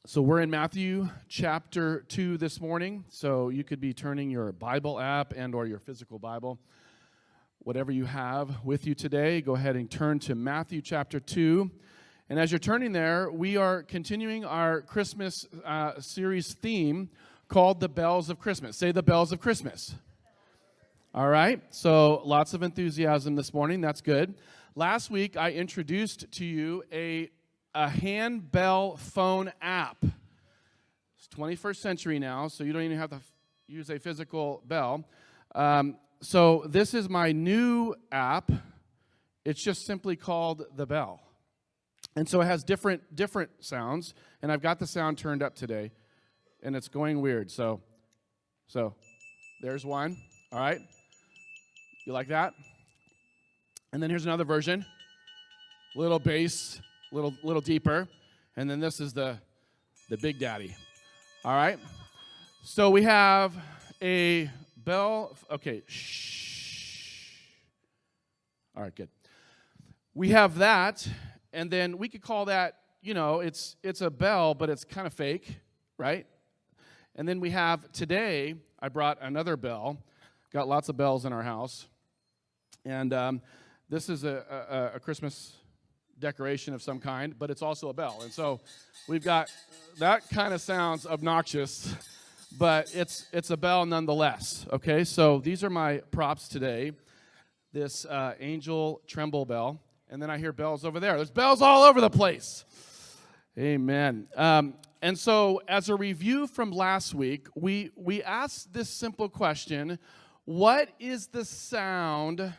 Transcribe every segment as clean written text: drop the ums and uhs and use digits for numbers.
So we're in Matthew chapter 2 this morning. So you could be turning your Bible app and or your physical Bible, whatever you have with you today. Go ahead and turn to Matthew chapter 2. And as you're turning there, we are continuing our Christmas series theme called The Bells of Christmas. Say the Bells of Christmas. All right. So lots of enthusiasm this morning. That's good. Last week, I introduced to you a handbell phone app. It's 21st century now, so you don't even have to use a physical bell. So this is my new app. It's just simply called The Bell. And so it has different sounds, and I've got the sound turned up today, and it's going weird. So there's one. All right. You like that? And then here's another version. Little bass. Little deeper, and then this is the Big Daddy. All right. So we have a bell. Okay. Shh. All right. Good. We have that, and then we could call that. It's a bell, but it's kind of fake, right? And then we have today. I brought another bell. Got lots of bells in our house, and this is a Christmas decoration of some kind, but it's also a bell. And so we've got, that kind of sounds obnoxious, but it's a bell nonetheless, okay? So these are my props today. This angel tremble bell, and then I hear bells over there. There's bells all over the place. Amen. And so as a review from last week, we asked this simple question: what is the sound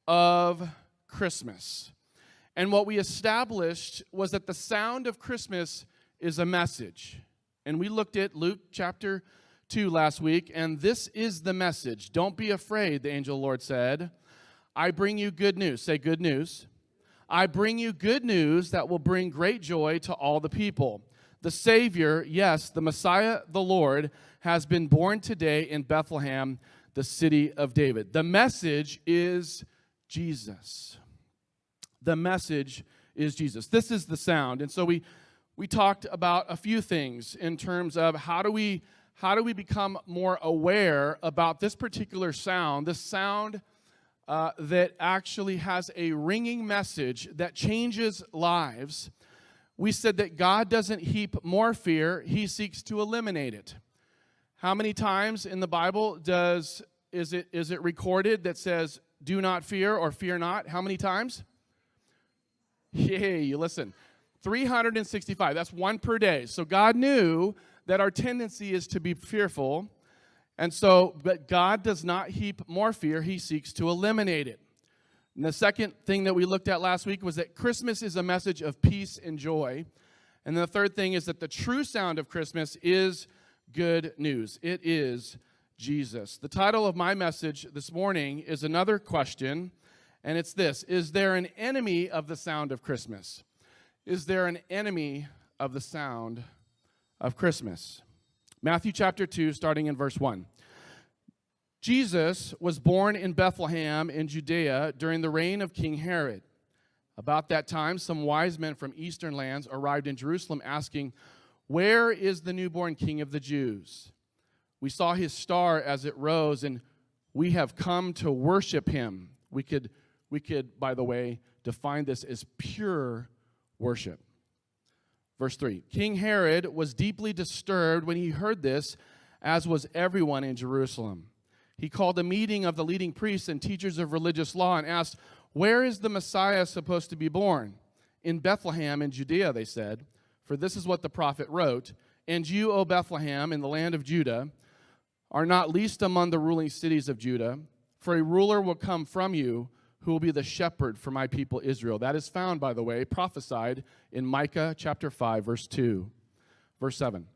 of Christmas? And what we established was that the sound of Christmas is a message. And we looked at Luke chapter 2 last week, and this is the message. Don't be afraid, the angel of the Lord said. I bring you good news. Say good news. I bring you good news that will bring great joy to all the people. The Savior, yes, the Messiah, the Lord, has been born today in Bethlehem, the city of David. The message is Jesus. The message is Jesus. This is the sound. And so we talked about a few things in terms of how do we become more aware about this particular sound, this sound that actually has a ringing message that changes lives. We said that God doesn't heap more fear, he seeks to eliminate it. How many times in the Bible is it recorded that says do not fear or fear not? How many times? Yay, listen, 365, that's one per day. So God knew that our tendency is to be fearful, but God does not heap more fear, he seeks to eliminate it. And the second thing that we looked at last week was that Christmas is a message of peace and joy. And the third thing is that the true sound of Christmas is good news. It is Jesus. The title of my message this morning is another question. And it's this: is there an enemy of the sound of Christmas? Is there an enemy of the sound of Christmas? Matthew chapter 2, starting in verse 1. Jesus was born in Bethlehem in Judea during the reign of King Herod. About that time, some wise men from eastern lands arrived in Jerusalem asking, "Where is the newborn King of the Jews? We saw his star as it rose, and we have come to worship him." We could, by the way, define this as pure worship. Verse 3, King Herod was deeply disturbed when he heard this, as was everyone in Jerusalem. He called a meeting of the leading priests and teachers of religious law and asked, "Where is the Messiah supposed to be born?" "In Bethlehem in Judea," they said, "for this is what the prophet wrote. And you, O Bethlehem, in the land of Judah, are not least among the ruling cities of Judah, for a ruler will come from you, who will be the shepherd for my people Israel." That is found, by the way, prophesied in Micah chapter 5, verse 2. Verse 7.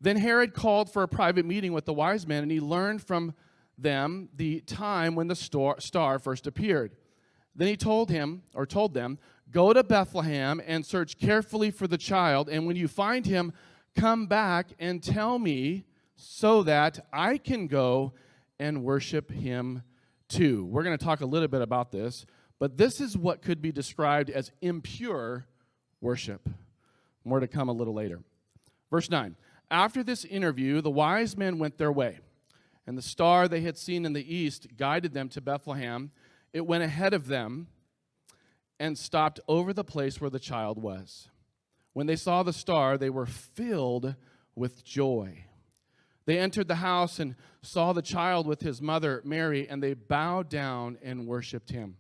Then Herod called for a private meeting with the wise men, and he learned from them the time when the star first appeared. Then he told them, "Go to Bethlehem and search carefully for the child, and when you find him, come back and tell me so that I can go and worship him too." We're going to talk a little bit about this, but this is what could be described as impure worship. More to come a little later. Verse 9. After this interview, the wise men went their way, and the star they had seen in the east guided them to Bethlehem. It went ahead of them and stopped over the place where the child was. When they saw the star, they were filled with joy. They entered the house and saw the child with his mother, Mary, and they bowed down and worshiped him.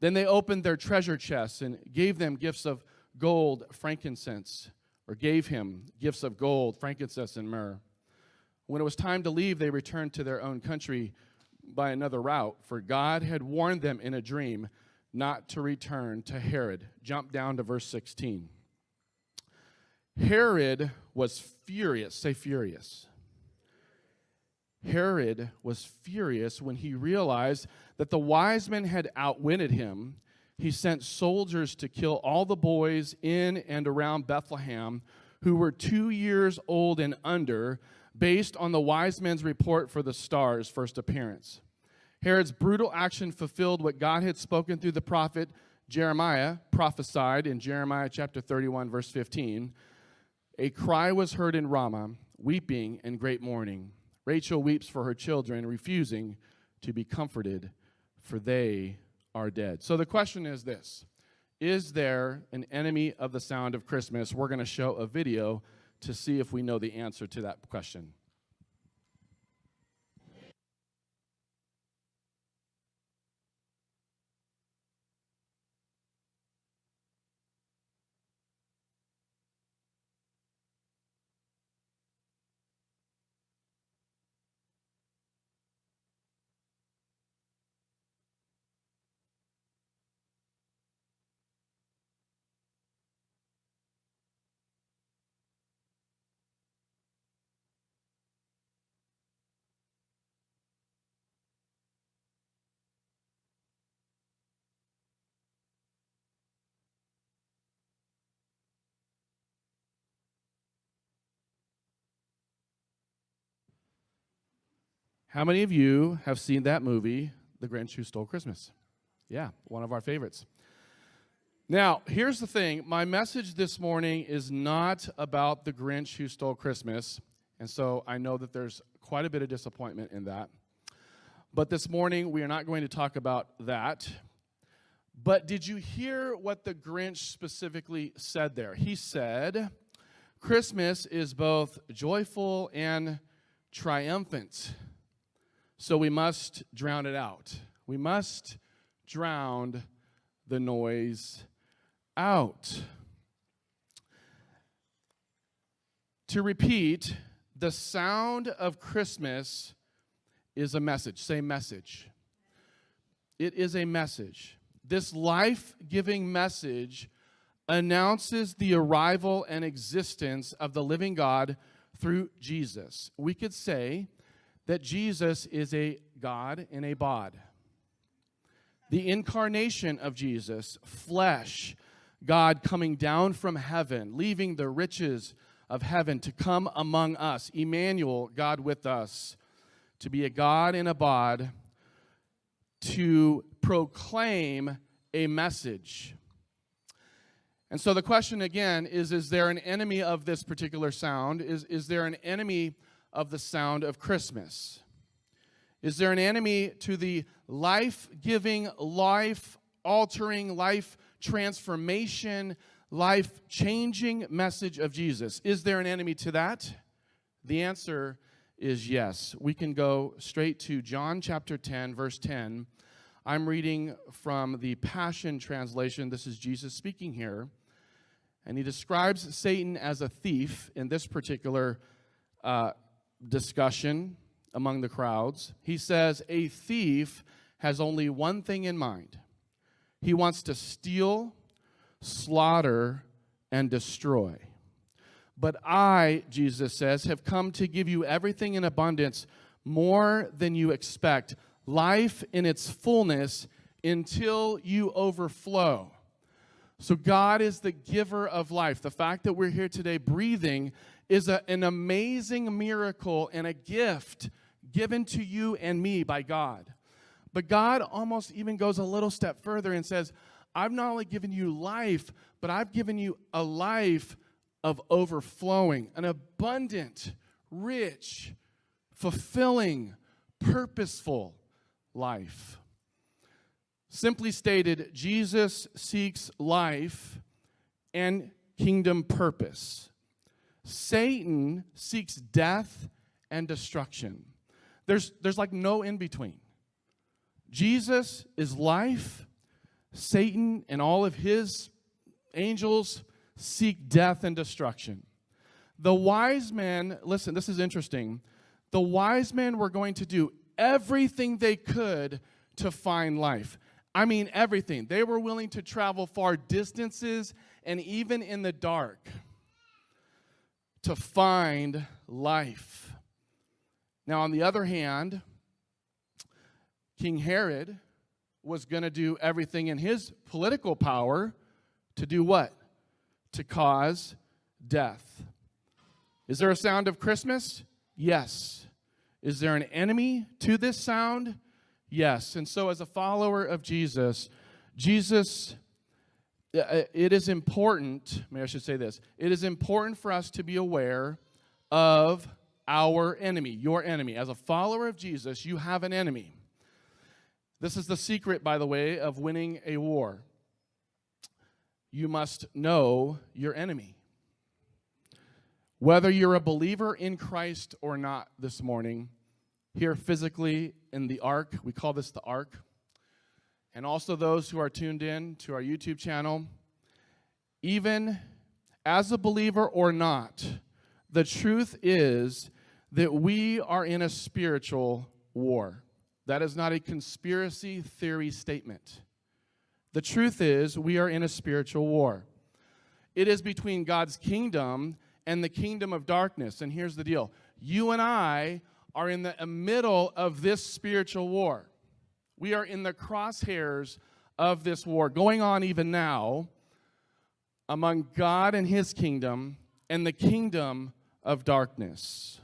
Then they opened their treasure chests and gave them gifts of gold, frankincense, or gave him gifts of gold, frankincense, and myrrh. When it was time to leave, they returned to their own country by another route, for God had warned them in a dream not to return to Herod. Jump down to verse 16. Herod was furious. Say furious. Herod was furious when he realized that the wise men had outwitted him. He sent soldiers to kill all the boys in and around Bethlehem who were 2 years old and under, based on the wise men's report for the star's first appearance. Herod's brutal action fulfilled what God had spoken through the prophet Jeremiah, prophesied in Jeremiah chapter 31, verse 15. A cry was heard in Ramah, weeping and great mourning. Rachel weeps for her children, refusing to be comforted, for they are dead. So the question is this: is there an enemy of the sound of Christmas? We're going to show a video to see if we know the answer to that question. How many of you have seen that movie, The Grinch Who Stole Christmas? Yeah, one of our favorites. Now, here's the thing. My message this morning is not about The Grinch Who Stole Christmas, and so I know that there's quite a bit of disappointment in that. But this morning, we are not going to talk about that. But did you hear what the Grinch specifically said there? He said, Christmas is both joyful and triumphant. So we must drown it out. We must drown the noise out. To repeat, the sound of Christmas is a message. Say message. It is a message. This life-giving message announces the arrival and existence of the living God through Jesus. We could say that Jesus is a God in a bod. The incarnation of Jesus, flesh, God coming down from heaven, leaving the riches of heaven to come among us, Emmanuel, God with us, to be a God in a bod, to proclaim a message. And so the question again is there an enemy of this particular sound? Is there an enemy of the sound of Christmas? Is there an enemy to the life-giving, life-altering, life-transformation, life-changing message of Jesus? Is there an enemy to that? The answer is yes. We can go straight to John chapter 10, verse 10. I'm reading from the Passion Translation. This is Jesus speaking here. And he describes Satan as a thief in this particular discussion among the crowds. He says, a thief has only one thing in mind. He wants to steal, slaughter, and destroy. But I, Jesus says, have come to give you everything in abundance, more than you expect, life in its fullness until you overflow. So God is the giver of life. The fact that we're here today breathing is an amazing miracle and a gift given to you and me by God. But God almost even goes a little step further and says, I've not only given you life, but I've given you a life of overflowing, an abundant, rich, fulfilling, purposeful life. Simply stated, Jesus seeks life and kingdom purpose. Satan seeks death and destruction. There's like no in between. Jesus is life. Satan and all of his angels seek death and destruction. The wise men, listen, this is interesting. The wise men were going to do everything they could to find life. I mean, everything. They were willing to travel far distances and even in the dark to find life. Now, on the other hand, King Herod was going to do everything in his political power to do what? To cause death. Is there a sound of Christmas? Yes. Is there an enemy to this sound? Yes. And so as a follower of Jesus, it is important, maybe I should say this, it is important for us to be aware of our enemy, your enemy. As a follower of Jesus, you have an enemy. This is the secret, by the way, of winning a war. You must know your enemy. Whether you're a believer in Christ or not this morning, here physically in the ark, we call this the ark, and also those who are tuned in to our YouTube channel, even as a believer or not, the truth is that we are in a spiritual war. That is not a conspiracy theory statement. The truth is we are in a spiritual war. It is between God's kingdom and the kingdom of darkness. And here's the deal. You and I are in the middle of this spiritual war. We are in the crosshairs of this war going on even now among God and his kingdom and the kingdom of darkness.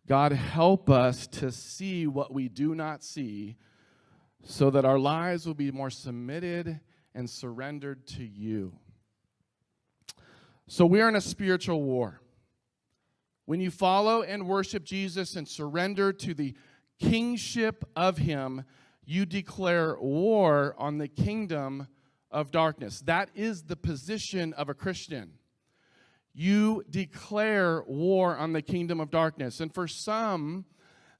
God, help us to see what we do not see so that our lives will be more submitted and surrendered to you. So we are in a spiritual war. When you follow and worship Jesus and surrender to the kingship of him, you declare war on the kingdom of darkness. That is the position of a Christian. You declare war on the kingdom of darkness. And for some,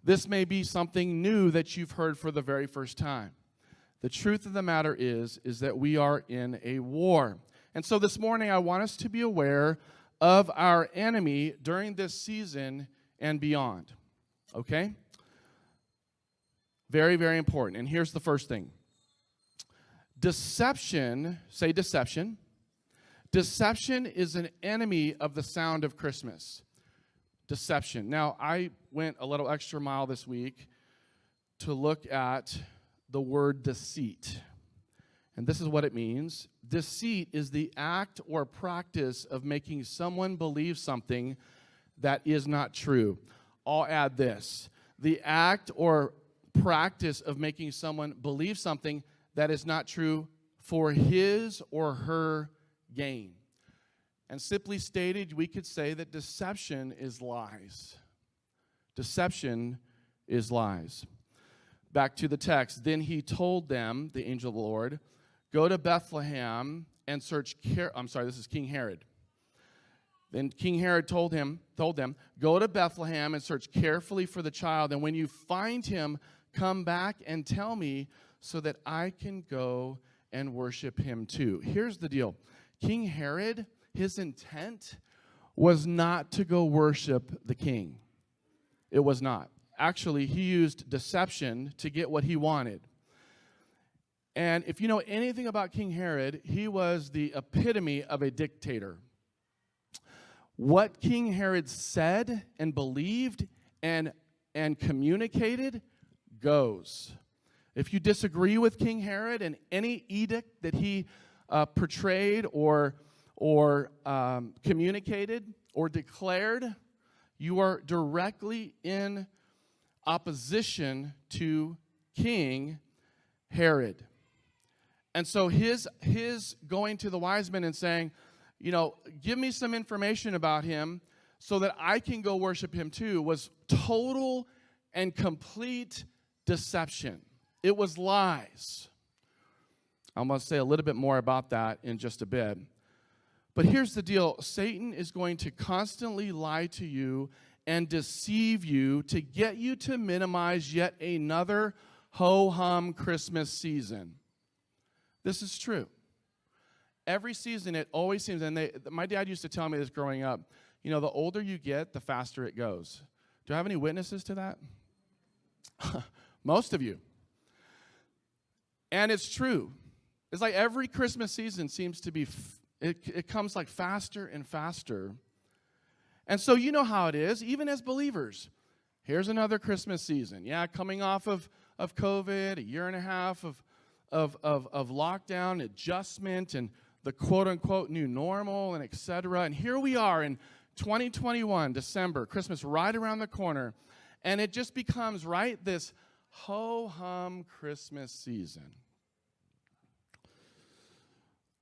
this may be something new that you've heard for the very first time. The truth of the matter is that we are in a war. And so this morning, I want us to be aware of our enemy during this season and beyond. Okay? Very, very important. And here's the first thing. Deception, say deception. Deception is an enemy of the sound of Christmas. Deception. Now, I went a little extra mile this week to look at the word deceit. And this is what it means. Deceit is the act or practice of making someone believe something that is not true. I'll add this. The act or practice of making someone believe something that is not true for his or her gain. And simply stated, we could say that deception is lies. Deception is lies. Back to the text. Then he told them, the angel of the Lord, go to Bethlehem and search. This is King Herod. Then King Herod told them, go to Bethlehem and search carefully for the child, and when you find him, come back and tell me so that I can go and worship him too. Here's the deal. King Herod, his intent was not to go worship the king. It was not. Actually, he used deception to get what he wanted. And if you know anything about King Herod, he was the epitome of a dictator. What King Herod said and believed and communicated goes. If you disagree with King Herod and any edict that he portrayed or communicated or declared, you are directly in opposition to King Herod. And so his going to the wise men and saying, give me some information about him so that I can go worship him too, was total and complete deception. It was lies. I'm going to say a little bit more about that in just a bit. But here's the deal. Satan is going to constantly lie to you and deceive you to get you to minimize yet another ho-hum Christmas season. This is true. Every season, it always seems, and my dad used to tell me this growing up, the older you get, the faster it goes. Do I have any witnesses to that? Most of you. And it's true. It's like every Christmas season seems to be, it comes like faster and faster. And so you know how it is, even as believers. Here's another Christmas season. Yeah, coming off of COVID, a year and a half of lockdown, adjustment, and the quote-unquote new normal, and et cetera. And here we are in 2021, December, Christmas right around the corner, and it just becomes, right, this ho-hum Christmas season.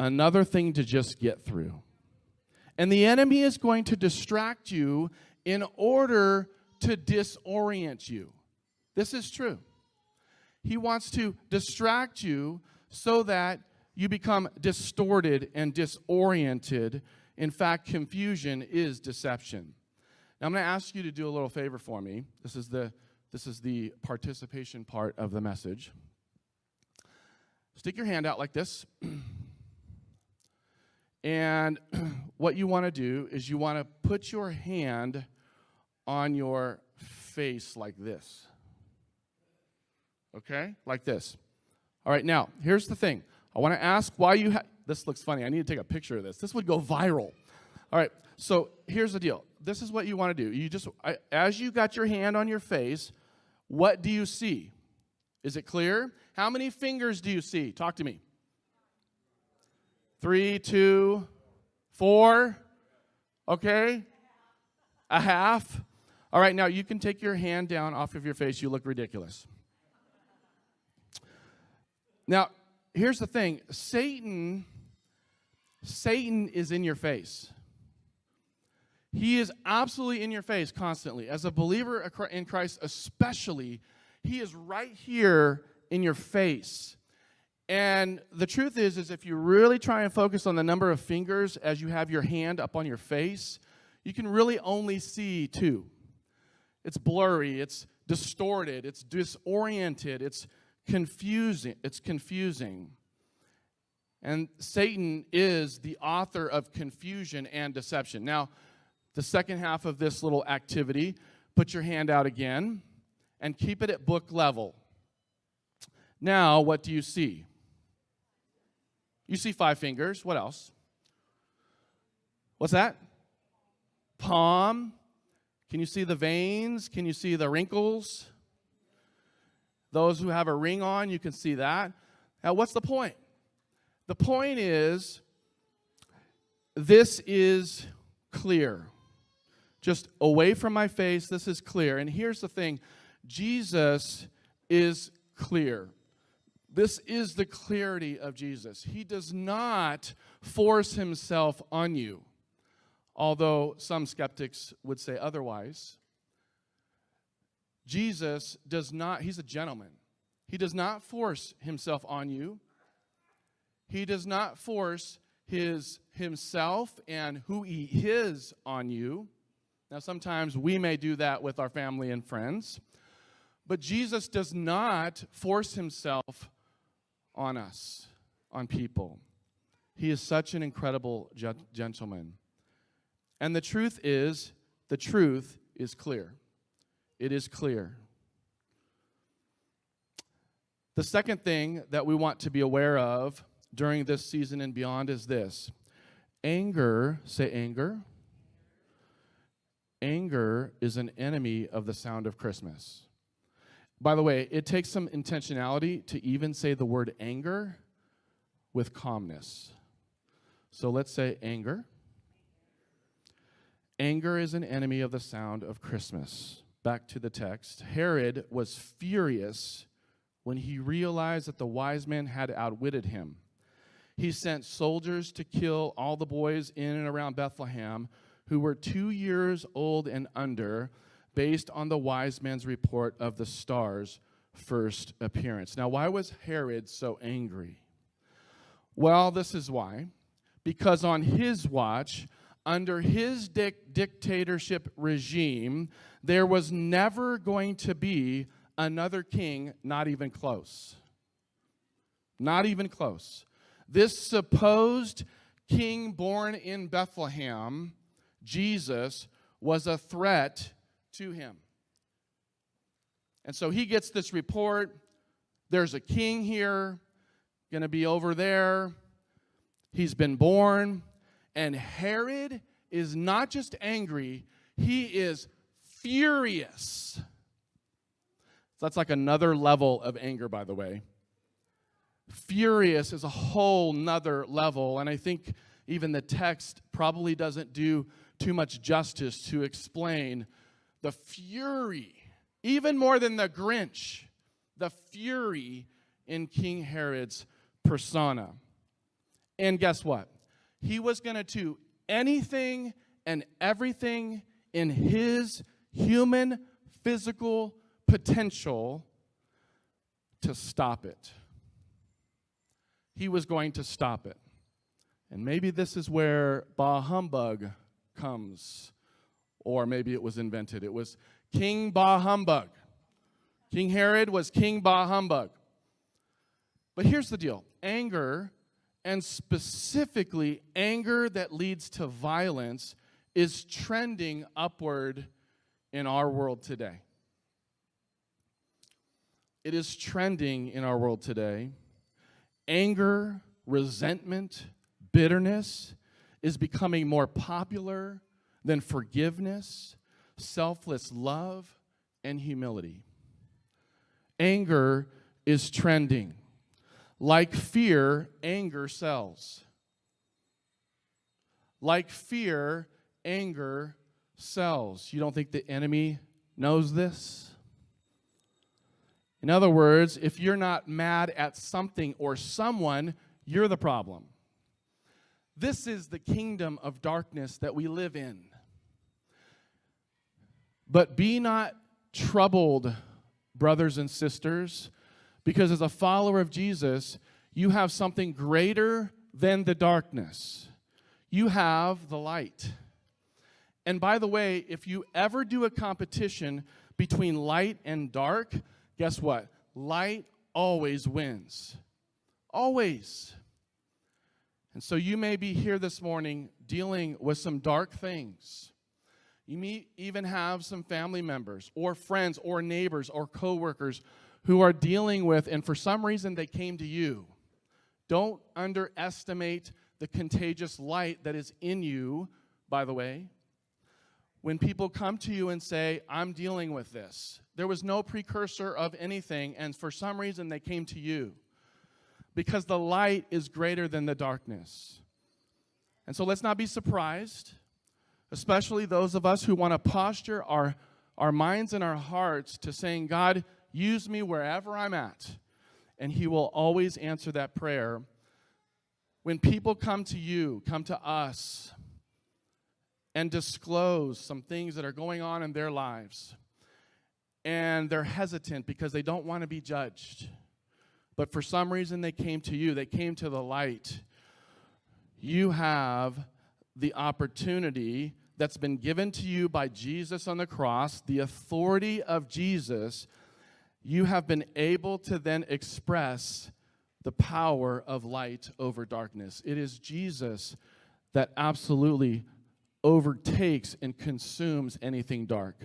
Another thing to just get through. And the enemy is going to distract you in order to disorient you. This is true. He wants to distract you so that you become distorted and disoriented. In fact, confusion is deception. Now, I'm going to ask you to do a little favor for me. This is the participation part of the message. Stick your hand out like this. And what you want to do is you want to put your hand on your face like this. Okay? Like this. All right, now, here's the thing. I want to ask why you have... This looks funny. I need to take a picture of this. This would go viral. All right, so here's the deal. This is what you want to do. As you got your hand on your face, what do you see? Is it clear? How many fingers do you see? Talk to me. 3, 2, 4. Okay? A half. All right, now you can take your hand down off of your face. You look ridiculous. Now, here's the thing. Satan is in your face. He is absolutely in your face constantly. As a believer in Christ especially, he is right here in your face. And the truth is if you really try and focus on the number of fingers as you have your hand up on your face, you can really only see 2. It's blurry, it's distorted, it's disoriented, it's confusing. And Satan is the author of confusion and deception. Now, the second half of this little activity, put your hand out again and keep it at book level. Now, what do you see? You see 5 fingers. What else? What's that? Palm. Can you see the veins? Can you see the wrinkles? Those who have a ring on, you can see that. Now, what's the point? The point is, this is clear. Just away from my face, this is clear. And here's the thing. Jesus is clear. This is the clarity of Jesus. He does not force himself on you, although some skeptics would say otherwise. Jesus does not, he's a gentleman. He does not force himself on you. He does not force himself and who he is on you. Now, sometimes we may do that with our family and friends, but Jesus does not force himself on us, on people. He is such an incredible gentleman. And the truth is clear. It is clear. The second thing that we want to be aware of during this season and beyond is this. Anger, say anger. Anger is an enemy of the sound of Christmas. By the way, it takes some intentionality to even say the word anger with calmness. So let's say anger. Anger is an enemy of the sound of Christmas. Back to the text. Herod was furious when he realized that the wise men had outwitted him. he sent soldiers to kill all the boys in and around Bethlehem who were 2 years old and under, based on the wise men's report of the star's first appearance. Now, why was Herod so angry? Well, this is why. Because on his watch, under his dictatorship regime, there was never going to be another king, not even close. Not even close. This supposed king born in Bethlehem, Jesus, was a threat to him. And so he gets this report. There's a king here, going to be over there. He's been born. And Herod is not just angry, he is furious. So that's like another level of anger, by the way. Furious is a whole nother level, and I think even the text probably doesn't do too much justice to explain the fury, even more than the Grinch, the fury in King Herod's persona. And guess what? He was going to do anything and everything in his human physical potential to stop it. He was going to stop it. And maybe this is where bah humbug comes. Or maybe it was invented. It was King Bah Humbug. King Herod was King Bah Humbug. But here's the deal. Anger, and specifically anger that leads to violence, is trending upward in our world today. It is trending in our world today. Anger, resentment, bitterness is becoming more popular than forgiveness, selfless love, and humility. Anger is trending. Like fear, anger sells. Like fear, anger sells. You don't think the enemy knows this? In other words, if you're not mad at something or someone, you're the problem. This is the kingdom of darkness that we live in. But be not troubled, brothers and sisters, because as a follower of Jesus, you have something greater than the darkness. You have the light. And by the way, if you ever do a competition between light and dark, guess what? Light always wins. Always. And so you may be here this morning dealing with some dark things. You may even have some family members or friends or neighbors or coworkers who are dealing with, and for some reason they came to you. Don't underestimate the contagious light that is in you, by the way. When people come to you and say, I'm dealing with this, there was no precursor of anything, and for some reason they came to you. Because the light is greater than the darkness. And so let's not be surprised, especially those of us who want to posture our minds and our hearts to saying, God, use me wherever I'm at. And he will always answer that prayer. When people come to you, come to us, and disclose some things that are going on in their lives, and they're hesitant because they don't want to be judged, but for some reason they came to you, they came to the light, you have the opportunity that's been given to you by Jesus on the cross, the authority of Jesus. You have been able to then express the power of light over darkness. It is Jesus that absolutely overtakes and consumes anything dark.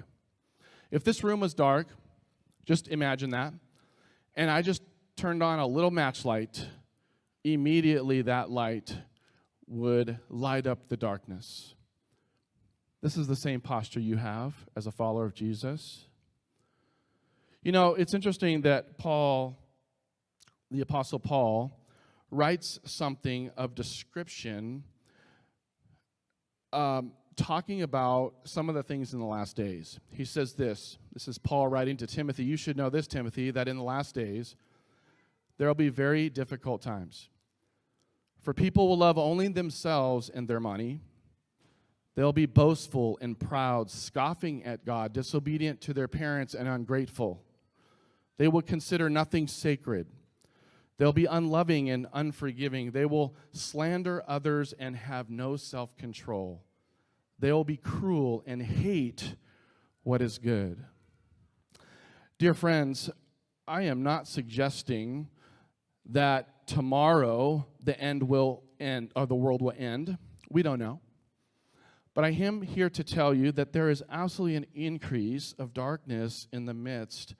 If this room was dark, just imagine that, and I just turned on a little match light, immediately that light would light up the darkness. This is the same posture you have as a follower of Jesus. You know, it's interesting that Paul, the Apostle Paul, writes something of description talking about some of the things in the last days. He says this is Paul writing to Timothy. You should know this, Timothy, that in the last days, there will be very difficult times. For people will love only themselves and their money. They'll be boastful and proud, scoffing at God, disobedient to their parents and ungrateful. They will consider nothing sacred. They'll be unloving and unforgiving. They will slander others and have no self-control. They will be cruel and hate what is good. Dear friends, I am not suggesting that tomorrow the end will end, or the world will end. We don't know. But I am here to tell you that there is absolutely an increase of darkness in the midst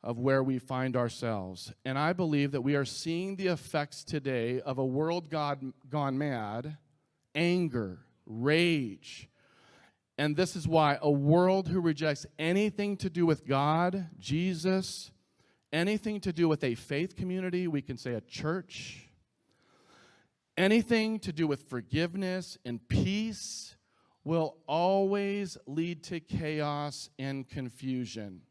of where we find ourselves. And I believe that we are seeing the effects today of a world gone mad, anger, rage. And this is why a world who rejects anything to do with God, Jesus, anything to do with a faith community, we can say a church, anything to do with forgiveness and peace will always lead to chaos and confusion.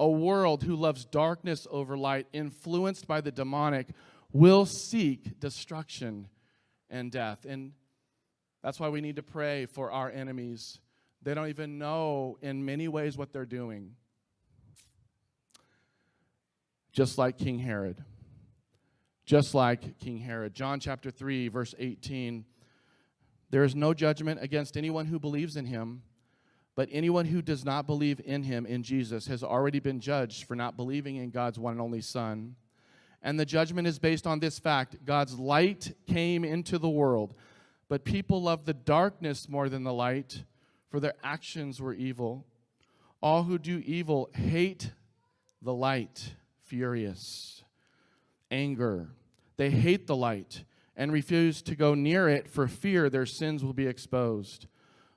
A world who loves darkness over light, influenced by the demonic, will seek destruction and death. And that's why we need to pray for our enemies. They don't even know in many ways what they're doing. Just like King Herod. Just like King Herod. John chapter 3, verse 18. There is no judgment against anyone who believes in him, but anyone who does not believe in him, in Jesus, has already been judged for not believing in God's one and only Son. And the judgment is based on this fact: God's light came into the world, but people loved the darkness more than the light, for their actions were evil. All who do evil hate the light, furious, anger. They hate the light and refuse to go near it for fear their sins will be exposed.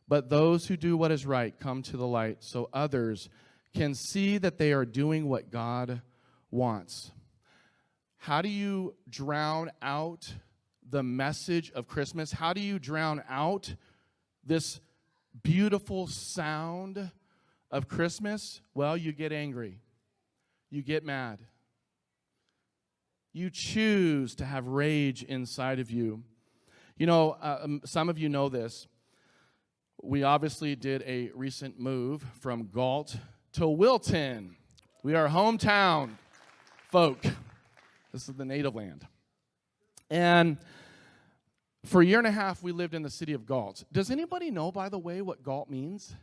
But those who do what is right come to the light, so others can see that they are doing what God wants. How do you drown out the message of Christmas? How do you drown out this beautiful sound of Christmas? Well, you get angry. You get mad. You choose to have rage inside of you. You know, some of you know this. We obviously did a recent move from Galt to Wilton. We are hometown folk. This is the native land. And for a year and a half, we lived in the city of Galt. Does anybody know, by the way, what Galt means?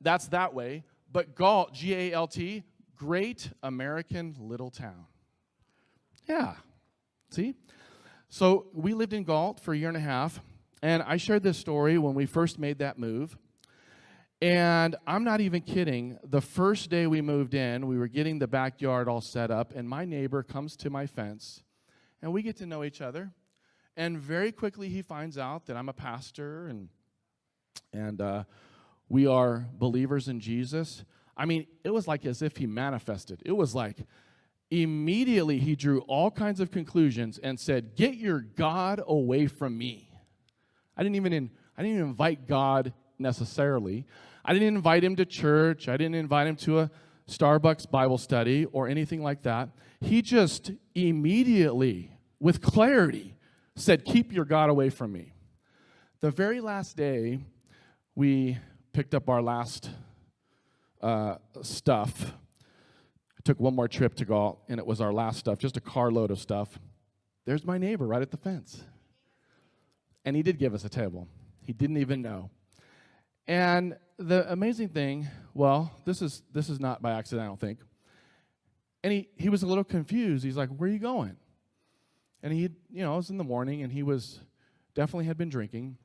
That's that way. But Galt, G-A-L-T, Great American Little Town. Yeah. See? So we lived in Galt for a year and a half, and I shared this story when we first made that move. And I'm not even kidding. The first day we moved in, we were getting the backyard all set up, and my neighbor comes to my fence, and we get to know each other. And very quickly he finds out that I'm a pastor, and we are believers in Jesus. I mean, it was like as if he manifested. It was like immediately he drew all kinds of conclusions and said, "Get your God away from me." I didn't even invite God necessarily. I didn't invite him to church. I didn't invite him to a Starbucks Bible study or anything like that. He just immediately, with clarity, said, "Keep your God away from me." The very last day, we picked up our last stuff. I took one more trip to Galt, and it was our last stuff, just a carload of stuff. There's my neighbor right at the fence. And he did give us a table. He didn't even know. And the amazing thing, well, this is not by accident, I don't think. And he was a little confused. He's like, "Where are you going?" And he, it was in the morning, and he was definitely had been drinking.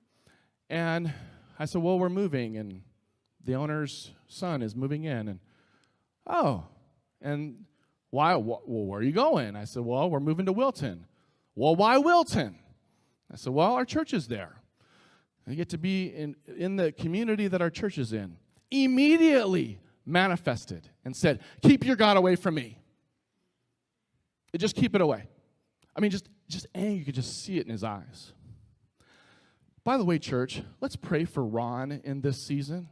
And I said, "Well, we're moving, and the owner's son is moving in." And, "Oh, and why? Well, where are you going?" I said, "Well, we're moving to Wilton." "Well, why Wilton?" I said, "Well, our church is there. I get to be in the community that our church is in." Immediately manifested and said, "Keep your God away from me. Just keep it away." I mean, just anger. You could just see it in his eyes. By the way, church, let's pray for Ron in this season.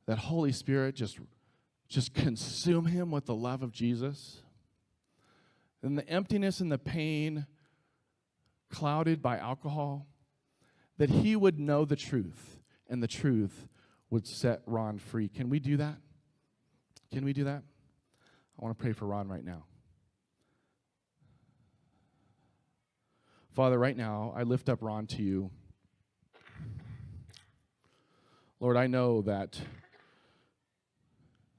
That Holy Spirit just consume him with the love of Jesus. and the emptiness and the pain clouded by alcohol, that he would know the truth, and the truth would set Ron free. Can we do that? Can we do that? I want to pray for Ron right now. Father, right now, I lift up Ron to you. Lord, I know that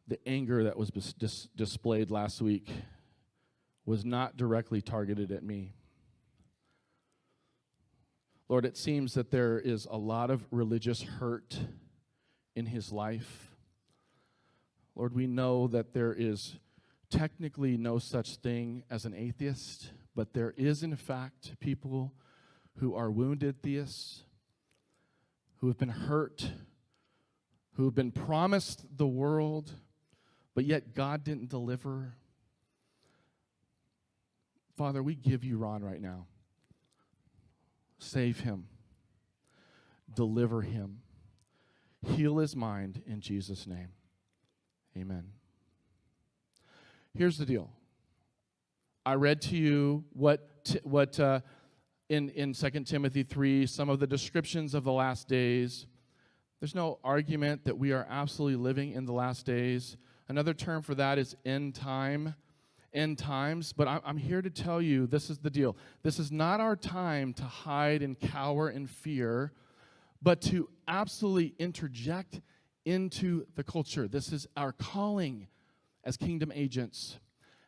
the anger that was displayed last week was not directly targeted at me. Lord, it seems that there is a lot of religious hurt in his life. Lord, we know that there is technically no such thing as an atheist, but there is, in fact, people who are wounded theists, who have been hurt, who have been promised the world, but yet God didn't deliver. Father, we give you Ron right now. Save him. Deliver him. Heal his mind in Jesus' name. Amen. Here's the deal. I read to you in 2 Timothy 3, some of the descriptions of the last days. There's no argument that we are absolutely living in the last days. Another term for that is end times. But I'm here to tell you, this is the deal. This is not our time to hide and cower in fear, but to absolutely interject into the culture. This is our calling as kingdom agents.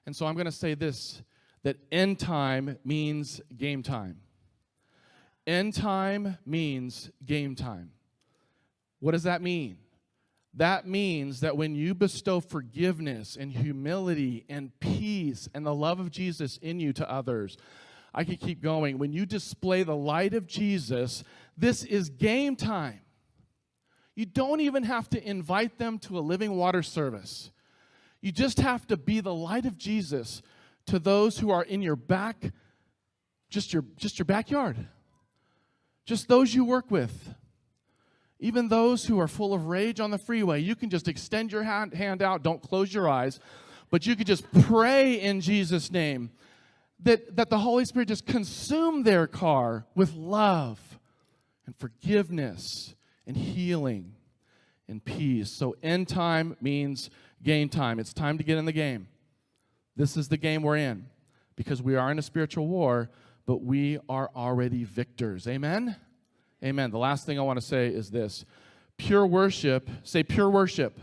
And so I'm going to say this, that end time means game time. End time means game time. What does that mean? That means that when you bestow forgiveness and humility and peace and the love of Jesus in you to others, I could keep going. When you display the light of Jesus, this is game time. You don't even have to invite them to a living water service. You just have to be the light of Jesus to those who are in your back, just your backyard. Just those you work with. Even those who are full of rage on the freeway, you can just extend your hand out. Don't close your eyes. But you could just pray in Jesus' name that the Holy Spirit just consume their car with love and forgiveness and healing and peace. So end time means game time. It's time to get in the game. This is the game we're in because we are in a spiritual war, but we are already victors. Amen? Amen. The last thing I want to say is this. Pure worship, say pure worship.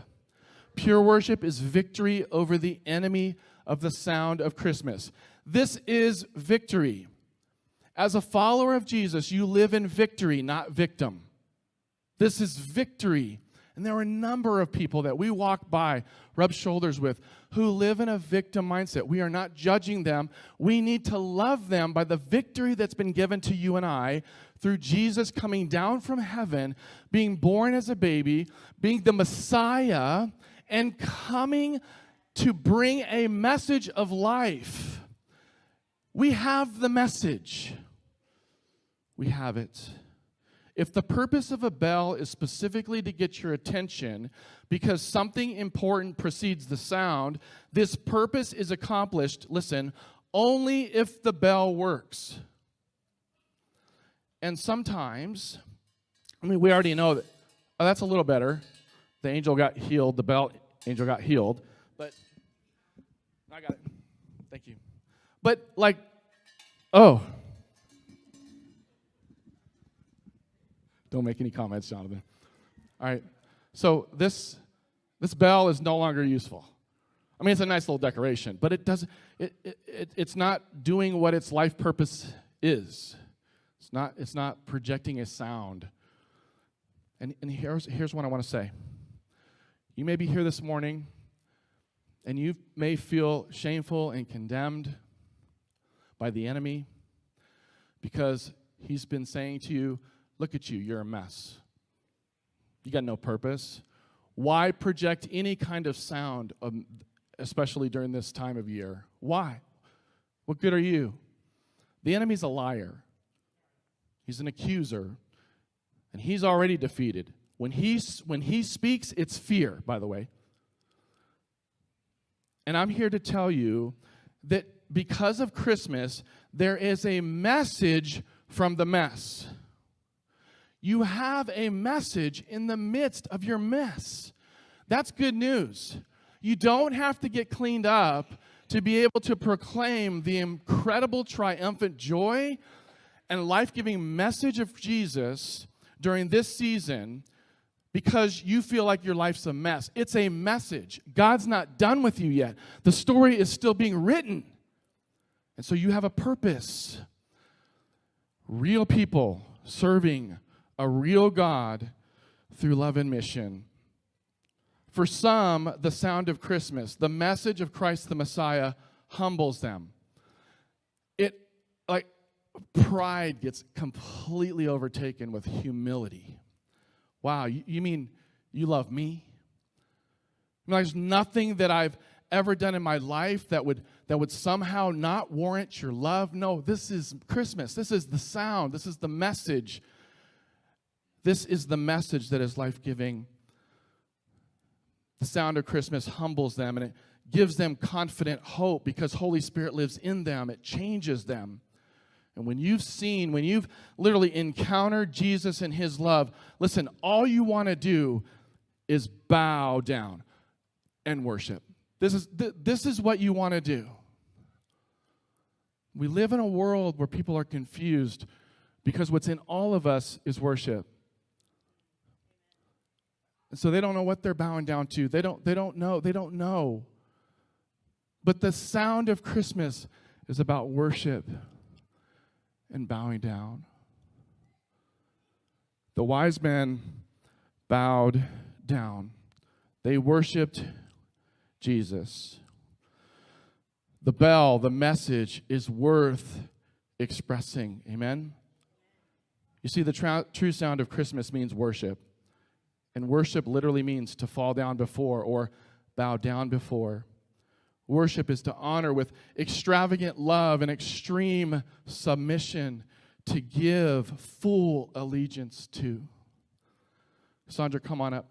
Pure worship is victory over the enemy of the sound of Christmas. This is victory. As a follower of Jesus, you live in victory, not victim. This is victory. And there are a number of people that we walk by, rub shoulders with, who live in a victim mindset. We are not judging them. We need to love them by the victory that's been given to you and I through Jesus coming down from heaven, being born as a baby, being the Messiah, and coming to bring a message of life. We have the message. We have it. If the purpose of a bell is specifically to get your attention because something important precedes the sound, this purpose is accomplished, listen, only if the bell works. And sometimes, we already know that, oh, that's a little better. The angel got healed, the bell angel got healed, but I got it. Thank you. But oh. Don't make any comments, Jonathan. All right. So this bell is no longer useful. I mean, it's a nice little decoration, but it's not doing what its life purpose is. It's not projecting a sound. And here's what I want to say. You may be here this morning, and you may feel shameful and condemned by the enemy because he's been saying to you, look at you, you're a mess. You got no purpose. Why project any kind of sound, especially during this time of year? Why? What good are you? The enemy's a liar. He's an accuser, and he's already defeated. When he speaks, it's fear, by the way. And I'm here to tell you that because of Christmas, there is a message from the mess. You have a message in the midst of your mess. That's good news. You don't have to get cleaned up to be able to proclaim the incredible triumphant joy and life-giving message of Jesus during this season because you feel like your life's a mess. It's a message. God's not done with you yet. The story is still being written. And so you have a purpose. Real people serving a real God through love and mission. For some, the sound of Christmas, the message of Christ the Messiah, humbles them. Pride gets completely overtaken with humility. Wow, you mean you love me? I mean, there's nothing that I've ever done in my life that would somehow not warrant your love. No, this is Christmas. This is the sound. This is the message. This is the message that is life-giving. The sound of Christmas humbles them, and it gives them confident hope because Holy Spirit lives in them. It changes them. And when you've literally encountered Jesus and his love, listen, all you want to do is bow down and worship. This is what you want to do. We live in a world where people are confused because what's in all of us is worship. And so they don't know what they're bowing down to. They don't know. But the sound of Christmas is about worship and bowing down. The wise men bowed down. They worshiped Jesus. The bell, the message, is worth expressing. Amen? You see, the true sound of Christmas means worship. And worship literally means to fall down before or bow down before. Worship is to honor with extravagant love and extreme submission, to give full allegiance to. Sandra, come on up.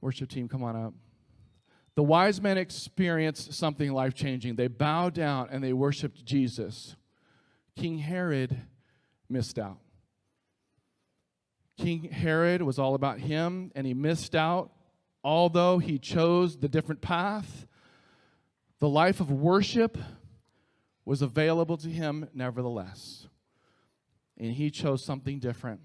Worship team, come on up. The wise men experienced something life-changing. They bowed down and they worshiped Jesus. King Herod missed out. King Herod was all about him, and he missed out. Although he chose the different path, the life of worship was available to him nevertheless. And he chose something different.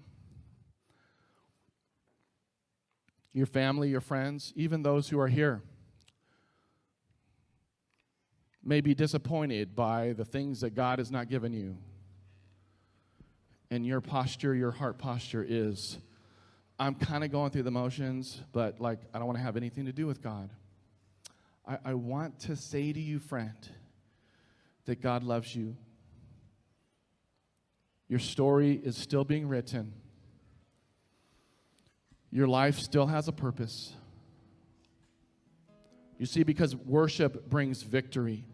Your family, your friends, even those who are here may be disappointed by the things that God has not given you. And your posture, your heart posture is, I'm kind of going through the motions, but I don't want to have anything to do with God. I want to say to you, friend, that God loves you. Your story is still being written. Your life still has a purpose. You see, because worship brings victory.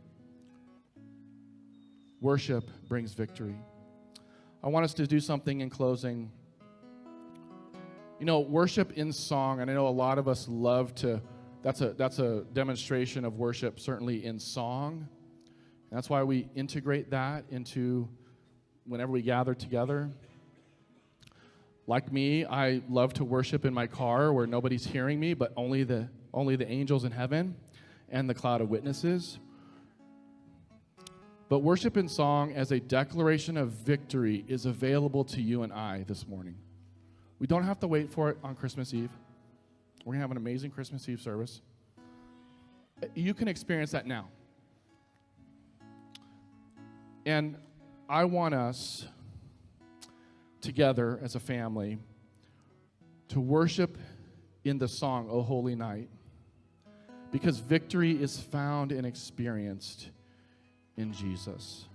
Worship brings victory. I want us to do something in closing. You know, worship in song, and I know a lot of us love to, that's a demonstration of worship, certainly in song. That's why we integrate that into whenever we gather together. Like me, I love to worship in my car where nobody's hearing me, but only the angels in heaven and the cloud of witnesses. But worship in song as a declaration of victory is available to you and I this morning. We don't have to wait for it on Christmas Eve. We're going to have an amazing Christmas Eve service. You can experience that now. And I want us together as a family to worship in the song, O Holy Night, because victory is found and experienced in Jesus.